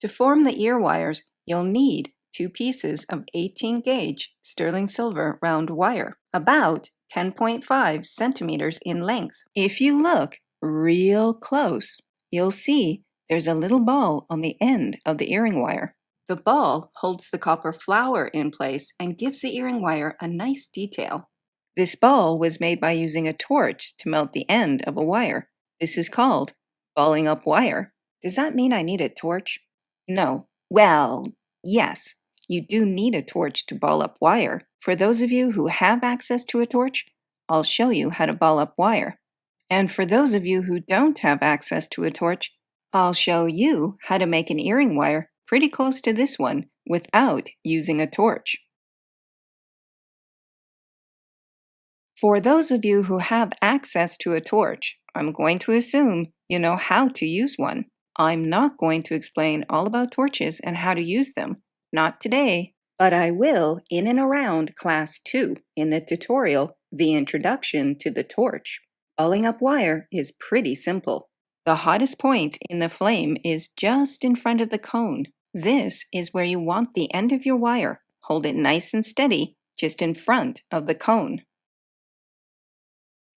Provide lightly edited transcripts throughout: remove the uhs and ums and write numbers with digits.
To form the ear wires, you'll need 2 pieces of 18 gauge sterling silver round wire, about 10.5 centimeters in length. If you look real close, you'll see there's a little ball on the end of the earring wire. The ball holds the copper flower in place and gives the earring wire a nice detail. This ball was made by using a torch to melt the end of a wire. This is called balling up wire. Does that mean I need a torch? No. Well, yes, you do need a torch to ball up wire. For those of you who have access to a torch, I'll show you how to ball up wire. And for those of you who don't have access to a torch, I'll show you how to make an earring wire pretty close to this one without using a torch. For those of you who have access to a torch, I'm going to assume you know how to use one. I'm not going to explain all about torches and how to use them, not today, but I will in and around Class 2 in the tutorial, The Introduction to the Torch. Balling up wire is pretty simple. The hottest point in the flame is just in front of the cone. This is where you want the end of your wire. Hold it nice and steady just in front of the cone.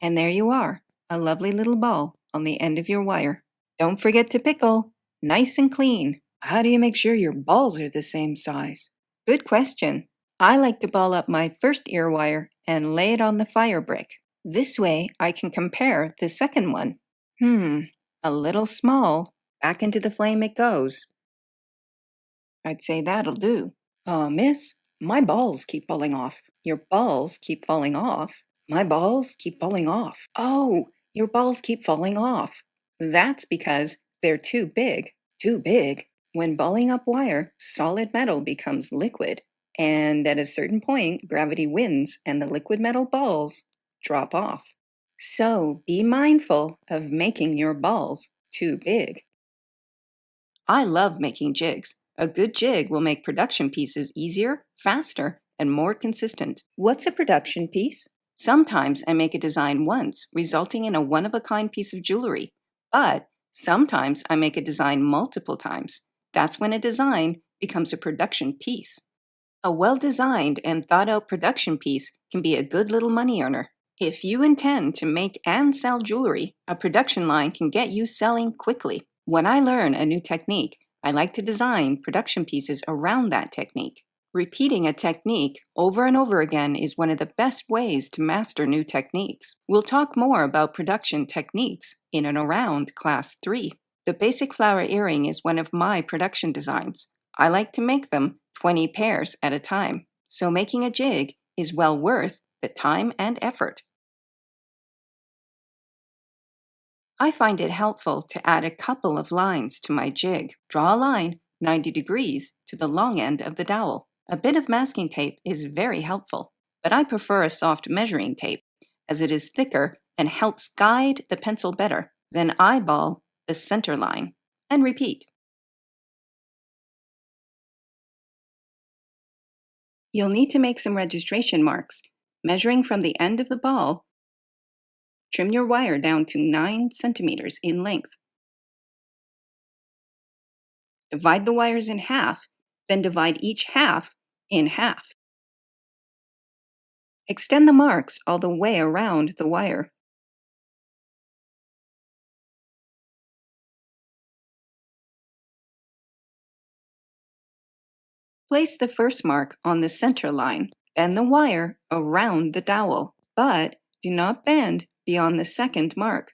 And there you are, a lovely little ball on the end of your wire. Don't forget to pickle, nice and clean. How do you make sure your balls are the same size? Good question. I like to ball up my first ear wire and lay it on the fire brick. This way I can compare the second one. A little small. Back into the flame it goes. I'd say that'll do. Miss, my balls keep falling off. Your balls keep falling off? My balls keep falling off. Oh, your balls keep falling off. That's because they're too big. Too big? When balling up wire, solid metal becomes liquid. And at a certain point, gravity wins and the liquid metal balls drop off. So be mindful of making your balls too big. I love making jigs. A good jig will make production pieces easier, faster, and more consistent. What's a production piece? Sometimes I make a design once, resulting in a one-of-a-kind piece of jewelry. But sometimes I make a design multiple times. That's when a design becomes a production piece. A well-designed and thought-out production piece can be a good little money earner. If you intend to make and sell jewelry, a production line can get you selling quickly. When I learn a new technique, I like to design production pieces around that technique. Repeating a technique over and over again is one of the best ways to master new techniques. We'll talk more about production techniques in and around Class 3. The basic flower earring is one of my production designs. I like to make them 20 pairs at a time, so making a jig is well worth the time and effort. I find it helpful to add a couple of lines to my jig. Draw a line 90 degrees to the long end of the dowel. A bit of masking tape is very helpful, but I prefer a soft measuring tape, as it is thicker and helps guide the pencil better. Then eyeball the center line, and repeat. You'll need to make some registration marks. Measuring from the end of the ball, trim your wire down to 9 centimeters in length. Divide the wires in half, then divide each half in half. Extend the marks all the way around the wire. Place the first mark on the center line, bend the wire around the dowel, but do not bend beyond the second mark.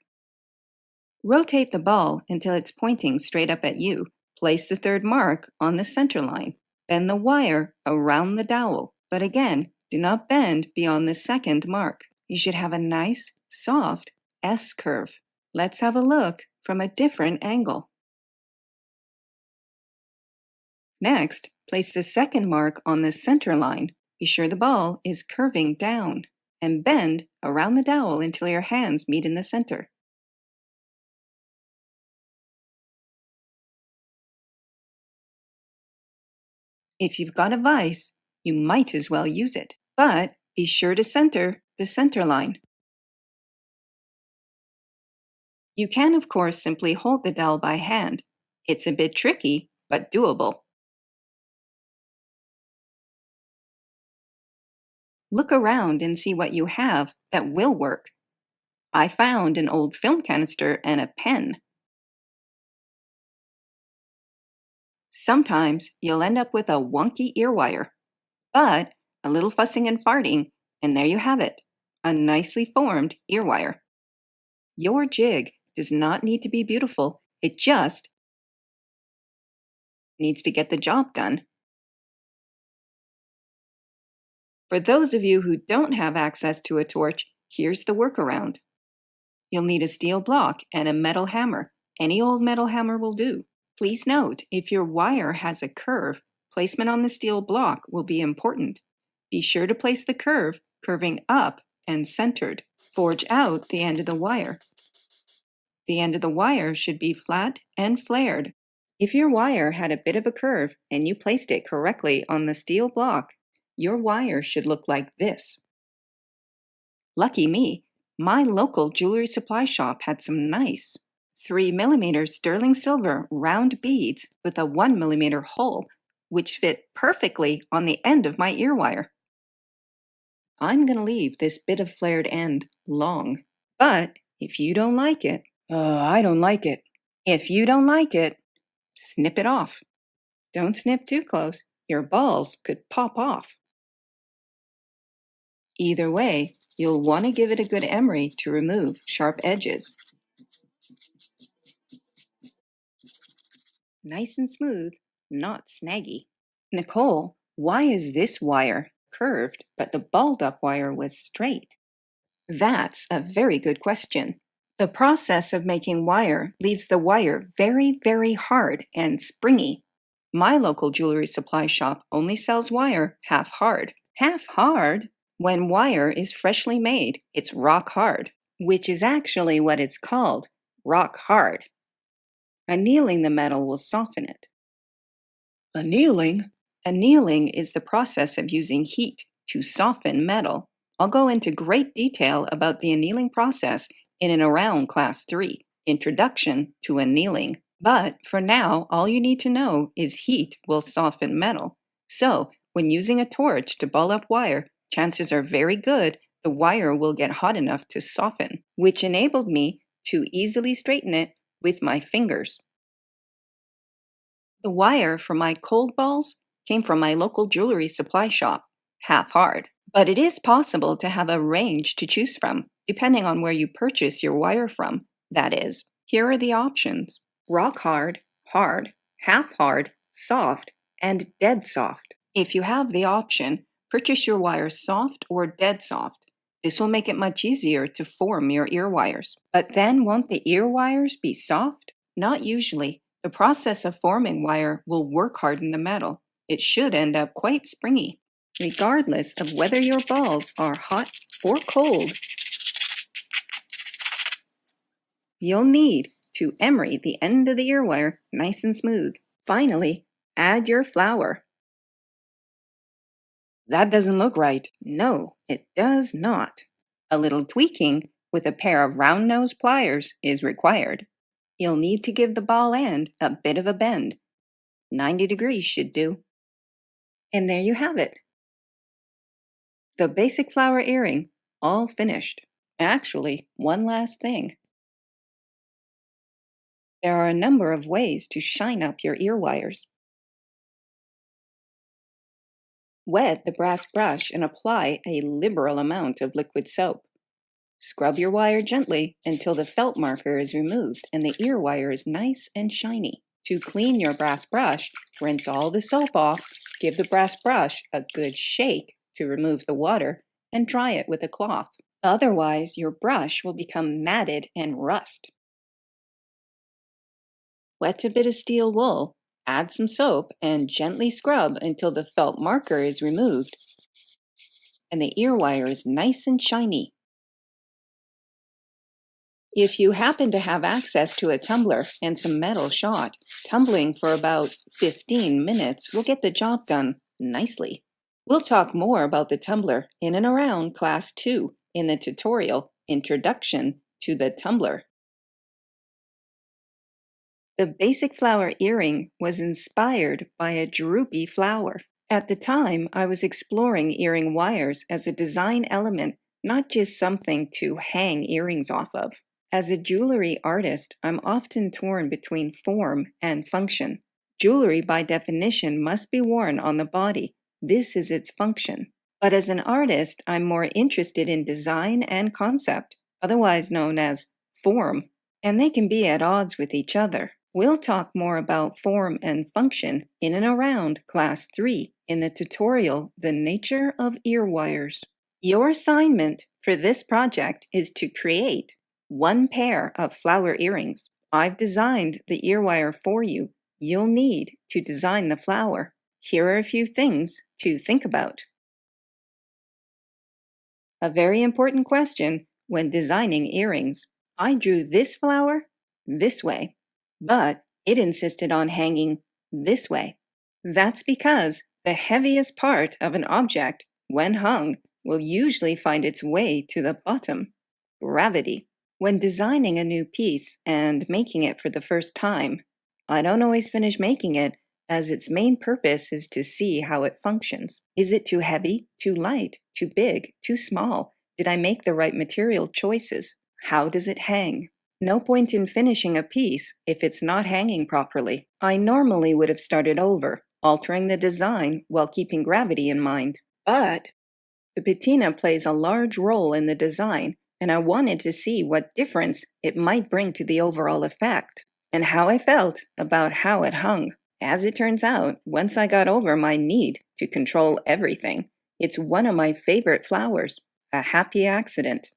Rotate the ball until it's pointing straight up at you. Place the third mark on the center line. Bend the wire around the dowel, but again, do not bend beyond the second mark. You should have a nice, soft S-curve. Let's have a look from a different angle. Next, place the second mark on the center line. Be sure the ball is curving down, and bend around the dowel until your hands meet in the center. If you've got a vise, you might as well use it, but be sure to center the center line. You can, of course, simply hold the dowel by hand. It's a bit tricky, but doable. Look around and see what you have that will work. I found an old film canister and a pen. Sometimes you'll end up with a wonky earwire, but a little fussing and farting, and there you have it, a nicely formed earwire. Your jig does not need to be beautiful, it just needs to get the job done. For those of you who don't have access to a torch, here's the workaround. You'll need a steel block and a metal hammer. Any old metal hammer will do. Please note, if your wire has a curve, placement on the steel block will be important. Be sure to place the curve curving up and centered. Forge out the end of the wire. The end of the wire should be flat and flared. If your wire had a bit of a curve and you placed it correctly on the steel block, your wire should look like this. Lucky me, my local jewelry supply shop had some nice 3mm sterling silver round beads with a 1mm hole, which fit perfectly on the end of my earwire. I'm going to leave this bit of flared end long, but if you don't like it, I don't like it. If you don't like it, snip it off. Don't snip too close. Your balls could pop off. Either way, you'll want to give it a good emery to remove sharp edges. Nice and smooth, not snaggy. Nicole, why is this wire curved but the balled up wire was straight? That's a very good question. The process of making wire leaves the wire very, very hard and springy. My local jewelry supply shop only sells wire half hard. Half hard? When wire is freshly made, it's rock hard, which is actually what it's called, rock hard. Annealing the metal will soften it. Annealing? Annealing is the process of using heat to soften metal. I'll go into great detail about the annealing process in and around Class 3, Introduction to Annealing. But for now, all you need to know is heat will soften metal. So, when using a torch to ball up wire, chances are very good the wire will get hot enough to soften, which enabled me to easily straighten it with my fingers. The wire for my cold balls came from my local jewelry supply shop, half hard. But it is possible to have a range to choose from, depending on where you purchase your wire from. That is, here are the options: rock hard, hard, half hard, soft, and dead soft. If you have the option, purchase your wire soft or dead soft. This will make it much easier to form your ear wires. But then won't the ear wires be soft? Not usually. The process of forming wire will work harden the metal. It should end up quite springy. Regardless of whether your balls are hot or cold, you'll need to emery the end of the ear wire nice and smooth. Finally, add your flour. That doesn't look right. No, it does not. A little tweaking with a pair of round nose pliers is required. You'll need to give the ball end a bit of a bend. 90 degrees should do. And there you have it. The basic flower earring, all finished. Actually, one last thing. There are a number of ways to shine up your ear wires. Wet the brass brush and apply a liberal amount of liquid soap. Scrub your wire gently until the felt marker is removed and the ear wire is nice and shiny. To clean your brass brush, rinse all the soap off, give the brass brush a good shake to remove the water, and dry it with a cloth. Otherwise, your brush will become matted and rust. Wet a bit of steel wool, add some soap, and gently scrub until the felt marker is removed and the ear wire is nice and shiny. If you happen to have access to a tumbler and some metal shot, tumbling for about 15 minutes will get the job done nicely. We'll talk more about the tumbler in and around Class 2 in the tutorial Introduction to the Tumbler. The basic flower earring was inspired by a droopy flower. At the time, I was exploring earring wires as a design element, not just something to hang earrings off of. As a jewelry artist, I'm often torn between form and function. Jewelry, by definition, must be worn on the body. This is its function. But as an artist, I'm more interested in design and concept, otherwise known as form, and they can be at odds with each other. We'll talk more about form and function in and around Class 3 in the tutorial, The Nature of Earwires. Your assignment for this project is to create one pair of flower earrings. I've designed the earwire for you. You'll need to design the flower. Here are a few things to think about. A very important question when designing earrings. I drew this flower this way, but it insisted on hanging this way. That's because the heaviest part of an object, when hung, will usually find its way to the bottom. Gravity. When designing a new piece and making it for the first time, I don't always finish making it, as its main purpose is to see how it functions. Is it too heavy, too light, too big, too small? Did I make the right material choices? How does it hang? No point in finishing a piece if it's not hanging properly. I normally would have started over, altering the design while keeping gravity in mind. But the patina plays a large role in the design, and I wanted to see what difference it might bring to the overall effect, and how I felt about how it hung. As it turns out, once I got over my need to control everything, it's one of my favorite flowers, a happy accident.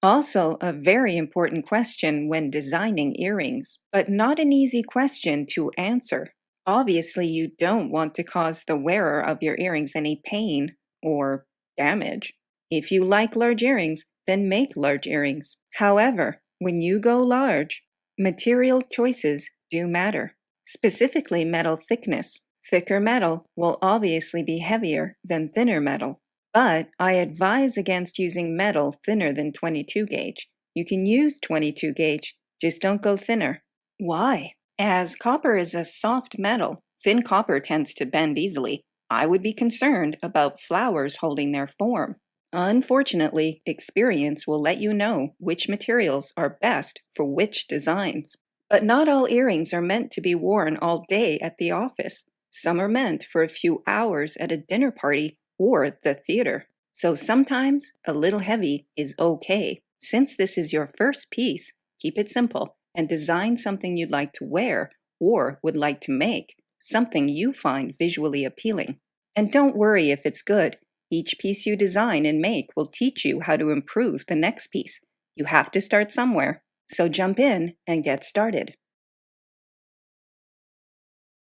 Also, a very important question when designing earrings, but not an easy question to answer. Obviously, you don't want to cause the wearer of your earrings any pain or damage. If you like large earrings, then make large earrings. However, when you go large, material choices do matter, specifically metal thickness. Thicker metal will obviously be heavier than thinner metal, but I advise against using metal thinner than 22 gauge. You can use 22 gauge, just don't go thinner. Why? As copper is a soft metal, thin copper tends to bend easily. I would be concerned about flowers holding their form. Unfortunately, experience will let you know which materials are best for which designs. But not all earrings are meant to be worn all day at the office. Some are meant for a few hours at a dinner party or the theater. So sometimes a little heavy is okay. Since this is your first piece, keep it simple and design something you'd like to wear or would like to make, something you find visually appealing. And don't worry if it's good. Each piece you design and make will teach you how to improve the next piece. You have to start somewhere, so jump in and get started.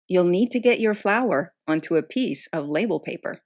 You'll need to get your flower onto a piece of label paper.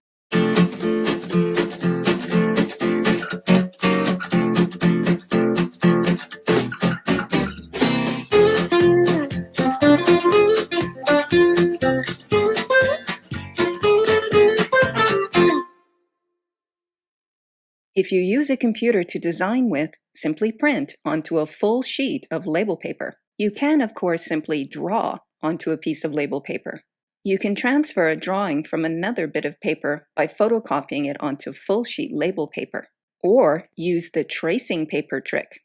If you use a computer to design with, simply print onto a full sheet of label paper. You can, of course, simply draw onto a piece of label paper. You can transfer a drawing from another bit of paper by photocopying it onto full sheet label paper, or use the tracing paper trick.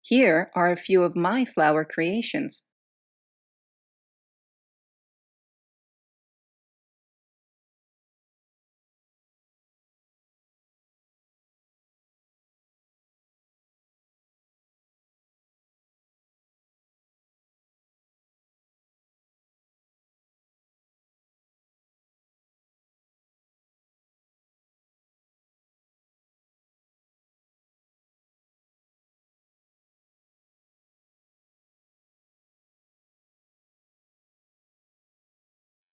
Here are a few of my flower creations.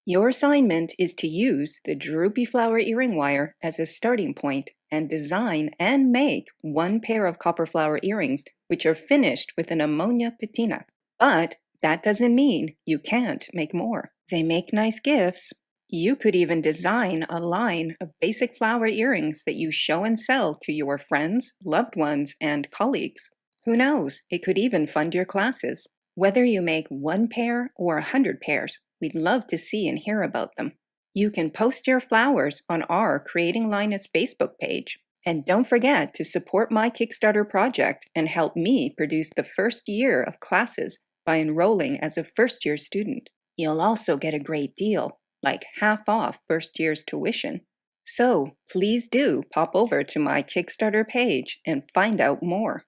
Your assignment is to use the droopy flower earring wire as a starting point and design and make one pair of copper flower earrings which are finished with an ammonia patina. But that doesn't mean you can't make more. They make nice gifts. You could even design a line of basic flower earrings that you show and sell to your friends, loved ones, and colleagues. Who knows, it could even fund your classes. Whether you make one pair or 100 pairs, we'd love to see and hear about them. You can post your flowers on our Creating Linus Facebook page. And don't forget to support my Kickstarter project and help me produce the first year of classes by enrolling as a first-year student. You'll also get a great deal, like half off first year's tuition. So please do pop over to my Kickstarter page and find out more.